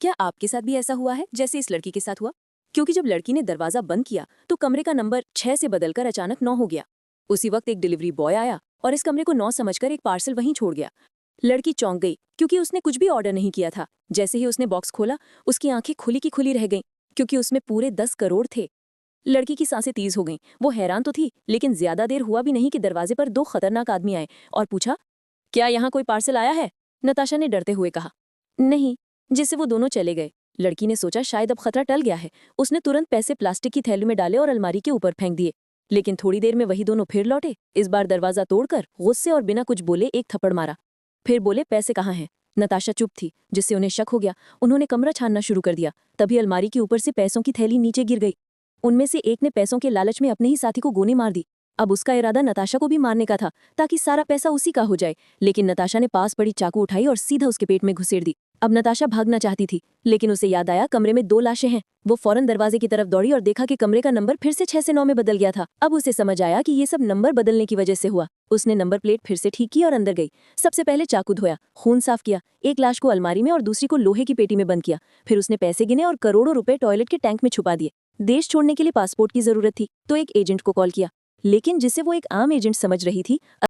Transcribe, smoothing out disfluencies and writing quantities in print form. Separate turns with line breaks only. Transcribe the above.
क्या आपके साथ भी ऐसा हुआ है जैसे इस लड़की के साथ हुआ? क्योंकि जब लड़की ने दरवाजा बंद किया तो कमरे का नंबर 6 से बदलकर अचानक 9 हो गया। उसी वक्त एक डिलीवरी बॉय आया और इस कमरे को 9 समझकर एक पार्सल वहीं छोड़ गया। लड़की चौंक गई क्योंकि उसने कुछ भी ऑर्डर नहीं किया था। जैसे ही उसने बॉक्स खोला, उसकी आंखें खुली की खुली रह गईं क्योंकि उसमें पूरे 10 करोड़ थे। लड़की की सांसें तेज हो गईं। वो हैरान तो थी, लेकिन ज्यादा देर हुआ भी नहीं कि दरवाजे पर 2 खतरनाक आदमी आए और पूछा, क्या यहाँ कोई पार्सल आया है? नताशा ने डरते हुए कहा, नहीं, जिससे वो दोनों चले गए। लड़की ने सोचा शायद अब खतरा टल गया है। उसने तुरंत पैसे प्लास्टिक की थैली में डाले और अलमारी के ऊपर फेंक दिए। लेकिन थोड़ी देर में वही दोनों फिर लौटे, इस बार दरवाजा तोड़कर गुस्से और बिना कुछ बोले एक थप्पड़ मारा। फिर बोले, पैसे कहाँ हैं? नताशा चुप थी, जिससे उन्हें शक हो गया। उन्होंने कमरा छानना शुरू कर दिया। तभी अलमारी के ऊपर से पैसों की थैली नीचे गिर गई। उनमें से एक ने पैसों के लालच में अपने ही साथी को गोली मार दी। अब उसका इरादा नताशा को भी मारने का था, ताकि सारा पैसा उसी का हो जाए। लेकिन नताशा ने पास पड़ी चाकू उठाई और सीधा उसके पेट में घुसेड़ दी। अब नताशा भागना चाहती थी, लेकिन उसे याद आया कमरे में 2 लाशें हैं। वो फौरन दरवाजे की तरफ दौड़ी और देखा कि कमरे का नंबर फिर से 6 से 9 में बदल गया था। अब उसे समझ आया कि ये सब नंबर बदलने की वजह से हुआ। उसने नंबर प्लेट फिर से ठीक की और अंदर गई। सबसे पहले चाकू धोया, खून साफ किया, एक लाश को अलमारी में और दूसरी को लोहे की पेटी में बंद किया। फिर उसने पैसे गिने और करोड़ों रुपए टॉयलेट के टैंक में छुपा दिए। देश छोड़ने के लिए पासपोर्ट की जरूरत थी, तो एक एजेंट को कॉल किया, लेकिन जिसे वो एक आम एजेंट समझ रही थी,